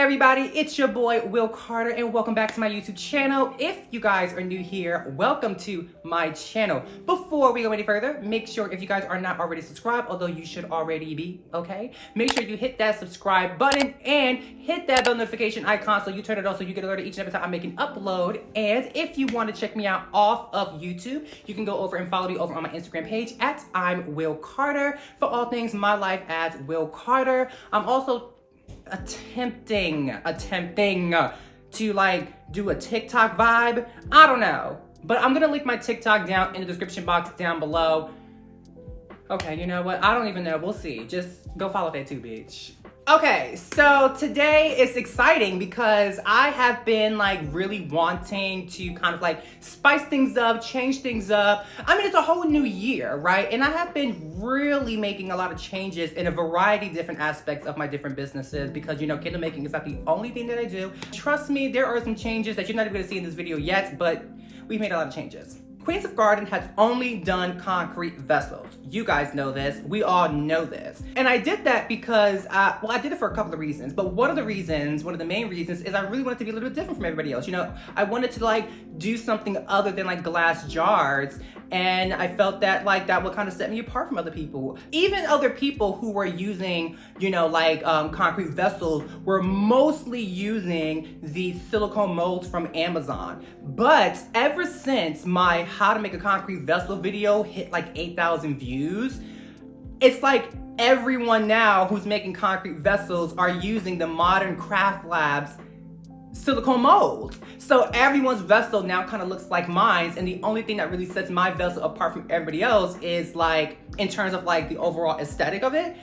everybody, it's your boy Will Carter and welcome back to my YouTube channel. If you guys are new here, welcome to my channel. Before we go any further, make sure if you guys are not already subscribed, although you should already be, okay? Make sure you hit that subscribe button and hit that bell notification icon so you turn it on so you get alerted each and every time I make an upload. And if you want to check me out off of YouTube, you can go over and follow me over on my Instagram page at I'm Will Carter for all things my life as Will Carter. I'm also attempting to like do a TikTok vibe. I don't know, but I'm gonna link my TikTok down in the description box down below. Okay, you know what? I don't even know. We'll see. Just go follow that too, bitch. Okay, so today is exciting because I have been like really wanting to kind of like spice things up, change things up. I mean, it's a whole new year, right? And I have been really making a lot of changes in a variety of different aspects of my different businesses because, you know, candle making is not the only thing that I do. Trust me, there are some changes that you're not even gonna see in this video yet, but we've made a lot of changes. Queens of Garden has only done concrete vessels. You guys know this. We all know this. And I did that because, I did it for a couple of reasons. But one of the main reasons is I really wanted to be a little bit different from everybody else. You know, I wanted to like do something other than like glass jars. And I felt that like that would kind of set me apart from other people. Even other people who were using, you know, like concrete vessels were mostly using the silicone molds from Amazon. But ever since my how to make a concrete vessel video hit like 8,000 views, it's like everyone now who's making concrete vessels are using the Modern Craft Labs silicone molds. So everyone's vessel now kind of looks like mine, and the only thing that really sets my vessel apart from everybody else is like, in terms of like the overall aesthetic of it,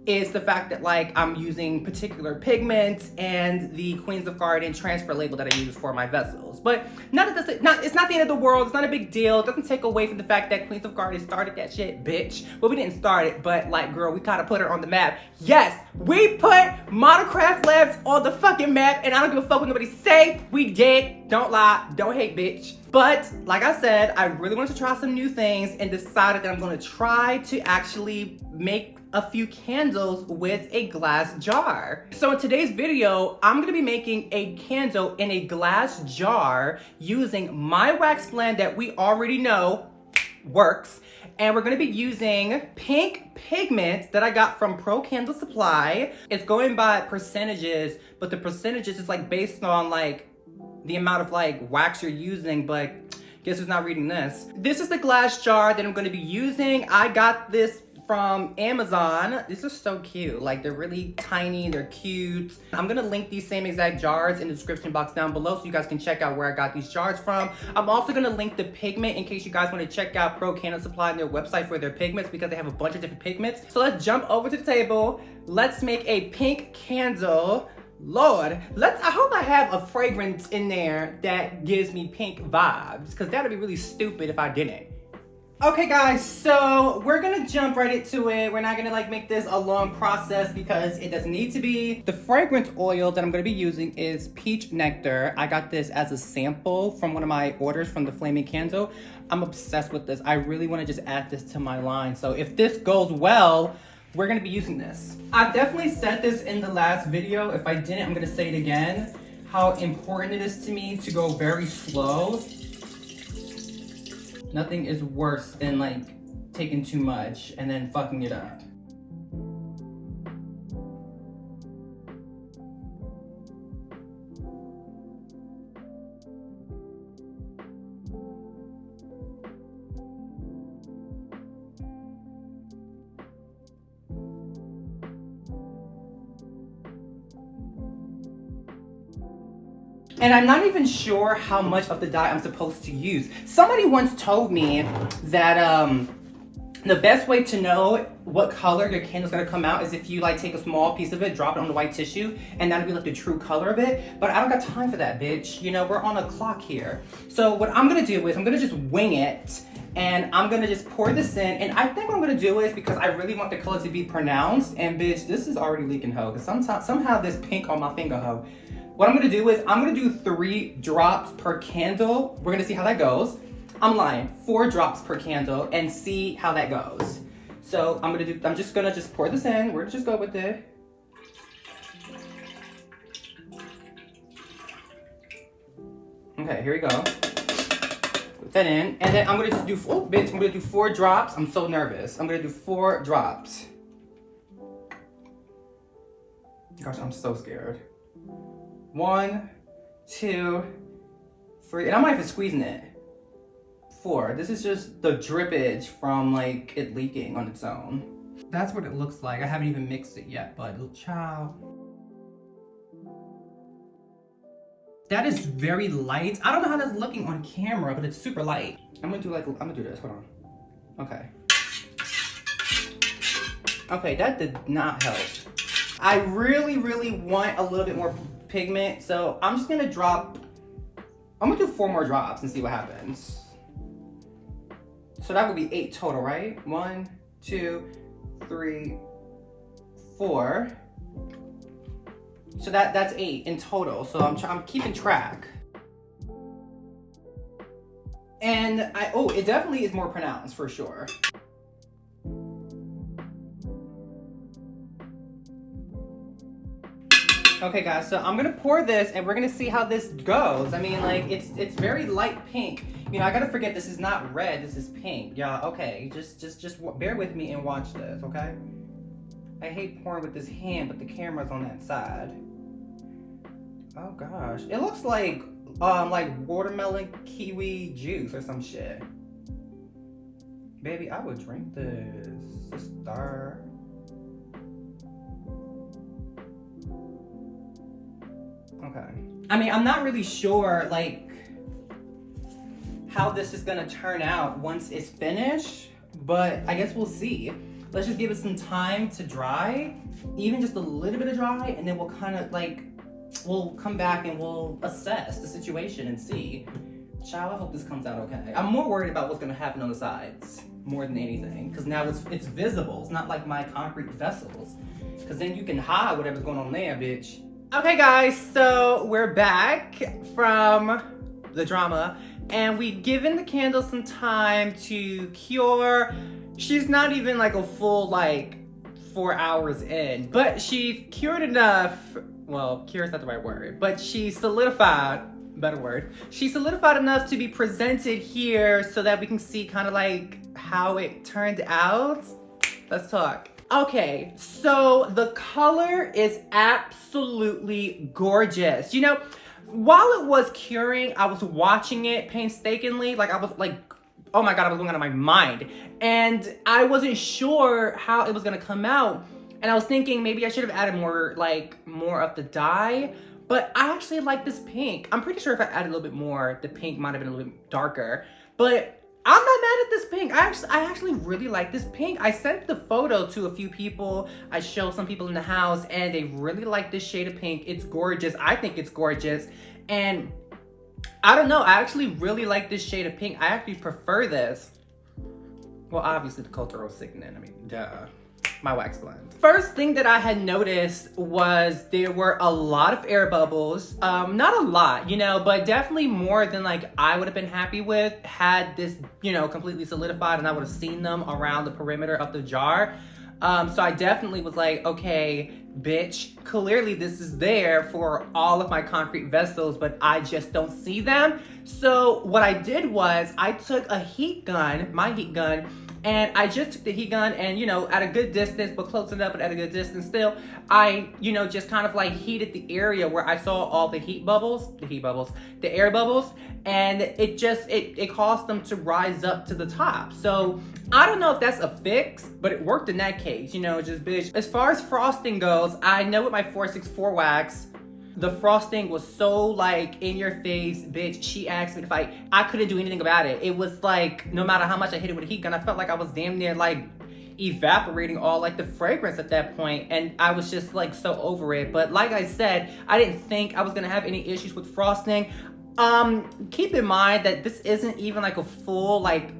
is the fact that like I'm using particular pigments and the Queens of Garden transfer label that I use for my vessels. But it's not the end of the world. It's not a big deal. It doesn't take away from the fact that Queens of Garden started that shit, bitch. Well, we didn't start it, but like, girl, we kind of put her on the map. Yes, we put Modern Craft Labs on the fucking map, and I don't give a fuck what nobody say. We did. Don't lie. Don't hate, bitch. But like I said, I really wanted to try some new things and decided that I'm going to try to actually make a few candles with a glass jar. So in today's video, I'm gonna be making a candle in a glass jar using my wax blend that we already know works. And we're gonna be using pink pigment that I got from Pro Candle Supply. It's going by percentages, but the percentages is like based on like the amount of like wax you're using, but guess who's not reading this? This is the glass jar that I'm gonna be using. I got this from Amazon. This is so cute. Like, they're really tiny, they're cute. I'm gonna link these same exact jars in the description box down below so you guys can check out where I got these jars from. I'm also gonna link the pigment in case you guys want to check out Pro Candle Supply and their website for their pigments because they have a bunch of different pigments. So let's jump over to the table. Let's make a pink candle. Lord, I hope I have a fragrance in there that gives me pink vibes because that would be really stupid if I didn't. Okay guys, so we're gonna jump right into it. We're not gonna like make this a long process because it doesn't need to be. The fragrance oil that I'm gonna be using is Peach Nectar. I got this as a sample from one of my orders from the Flaming Candle. I'm obsessed with this. I really wanna just add this to my line. So if this goes well, we're gonna be using this. I definitely said this in the last video. If I didn't, I'm gonna say it again. How important it is to me to go very slow. Nothing is worse than like taking too much and then fucking it up. And I'm not even sure how much of the dye I'm supposed to use. Somebody once told me that the best way to know what color your candle's gonna come out is if you like take a small piece of it, drop it on the white tissue, and that'll be like the true color of it. But I don't got time for that, bitch. You know, we're on a clock here. So what I'm gonna do is I'm gonna just wing it, and I'm gonna just pour this in. And I think what I'm gonna do is, because I really want the color to be pronounced, and bitch, this is already leaking, ho, because somehow this pink on my finger, ho. What I'm gonna do is I'm gonna do 3 drops per candle. We're gonna see how that goes. I'm lying, 4 drops per candle and see how that goes. So I'm just gonna pour this in. We're gonna just go with it. Okay, here we go. Put that in, and then I'm gonna just do, oh bitch, I'm gonna do 4 drops. I'm so nervous. I'm gonna do 4 drops. Gosh, I'm so scared. 1, 2, 3, and I'm not even squeezing it. 4. This is just the drippage from like it leaking on its own. That's what it looks like. I haven't even mixed it yet, but ciao. That is very light. I don't know how that's looking on camera, but it's super light. I'm gonna do this, hold on. Okay. Okay, that did not help. I really, really want a little bit more pigment, so I'm just gonna I'm gonna do 4 more drops and see what happens. So that would be 8 total, right? 1, 2, 3, 4. So that's 8 in total. So I'm keeping track. And it definitely is more pronounced for sure. Okay guys, so I'm gonna pour this and we're gonna see how this goes. I mean, like, it's very light pink. You know, I gotta forget this is not red, this is pink. Y'all, okay, just bear with me and watch this, okay? I hate pouring with this hand, but the camera's on that side. Oh gosh, it looks like watermelon kiwi juice or some shit. Baby, I would drink this, sister. Okay. I mean, I'm not really sure like how this is gonna turn out once it's finished, but I guess we'll see. Let's just give it some time to dry, even just a little bit of dry, and then we'll kind of like, we'll come back and we'll assess the situation and see. Child, I hope this comes out okay. I'm more worried about what's gonna happen on the sides more than anything, because now it's visible. It's not like my concrete vessels, because then you can hide whatever's going on there, bitch. Okay guys, so we're back from the drama, and we've given the candle some time to cure. She's not even like a full like 4 hours in, but she's cured enough. Well, cure is not the right word, but she solidified, better word. She solidified enough to be presented here so that we can see kind of like how it turned out. Let's talk. Okay, so the color is absolutely gorgeous. You know, while it was curing, I was watching it painstakingly. Like I was like, oh my God, I was going out of my mind. And I wasn't sure how it was gonna come out. And I was thinking maybe I should have added more of the dye, but I actually like this pink. I'm pretty sure if I added a little bit more, the pink might have been a little bit darker, but I'm not mad at this pink. I actually really like this pink. I sent the photo to a few people. I showed some people in the house and they really like this shade of pink. It's gorgeous. I think it's gorgeous. And I don't know, I actually really like this shade of pink. I actually prefer this. Well, obviously the cultural sickening, I mean, duh. My wax blend. First thing that I had noticed was there were a lot of air bubbles. Not a lot, you know, but definitely more than like I would have been happy with had this, you know, completely solidified and I would have seen them around the perimeter of the jar. So I definitely was like, okay, bitch, clearly this is there for all of my concrete vessels, but I just don't see them. So what I did was I took a heat gun, my heat gun, and I just took the heat gun and, you know, at a good distance, but close enough, but at a good distance still, I, you know, just kind of like heated the area where I saw all the the air bubbles, and it just, it caused them to rise up to the top. So I don't know if that's a fix, but it worked in that case, you know, just bitch. As far as frosting goes, I know with my 464 wax, the frosting was so like in your face, bitch. She asked me if I couldn't do anything about it. It was like, no matter how much I hit it with a heat gun, I felt like I was damn near like evaporating all like the fragrance at that point, and I was just like so over it. But like I said, I didn't think I was gonna have any issues with frosting. Keep in mind that this isn't even like a full like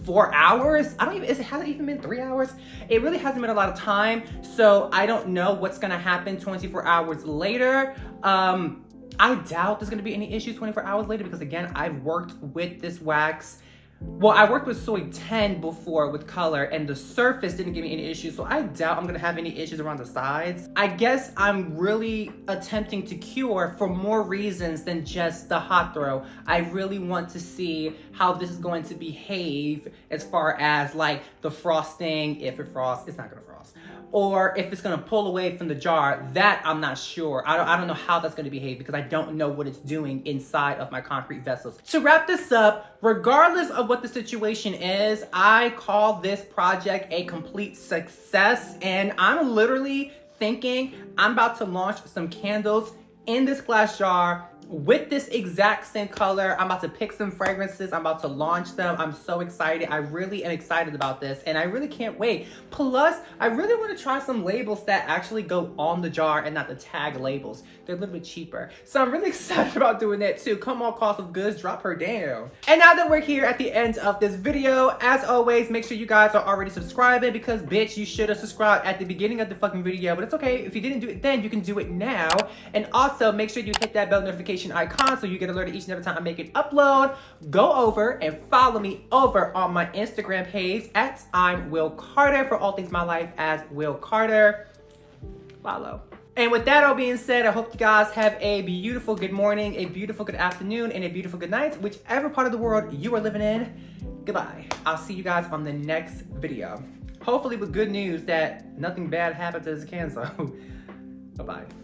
4 hours. It hasn't even been 3 hours. It really hasn't been a lot of time. So I don't know what's gonna happen 24 hours later. I doubt there's gonna be any issues 24 hours later because again, I've worked with this wax Well, I worked with soy 10 before with color, and the surface didn't give me any issues, so I doubt I'm gonna have any issues around the sides. I guess I'm really attempting to cure for more reasons than just the hot throw. I really want to see how this is going to behave as far as like the frosting. If it frosts, it's not gonna frost. Or if it's gonna pull away from the jar, that I'm not sure. I don't know how that's gonna behave because I don't know what it's doing inside of my concrete vessels. To wrap this up, regardless of what the situation is, I call this project a complete success, and I'm literally thinking I'm about to launch some candles in this glass jar with this exact same color. I'm about to pick some fragrances. I'm about to launch them. I'm so excited. I really am excited about this, and I really can't wait. Plus, I really want to try some labels that actually go on the jar and not the tag labels. They're a little bit cheaper. So I'm really excited about doing that too. Come on, cost of goods, drop her down. And now that we're here at the end of this video, as always, make sure you guys are already subscribing because, bitch, you should have subscribed at the beginning of the fucking video, but it's okay. If you didn't do it then, you can do it now. And also, make sure you hit that bell notification icon so you get alerted each and every time I make an upload. Go over and follow me over on my Instagram page at I'm Will Carter for all things my life as Will Carter. Follow. And with that all being said, I hope you guys have a beautiful good morning, a beautiful good afternoon, and a beautiful good night, whichever part of the world you are living in. Goodbye. I'll see you guys on the next video. Hopefully with good news that nothing bad happens as a cancer. Bye-bye.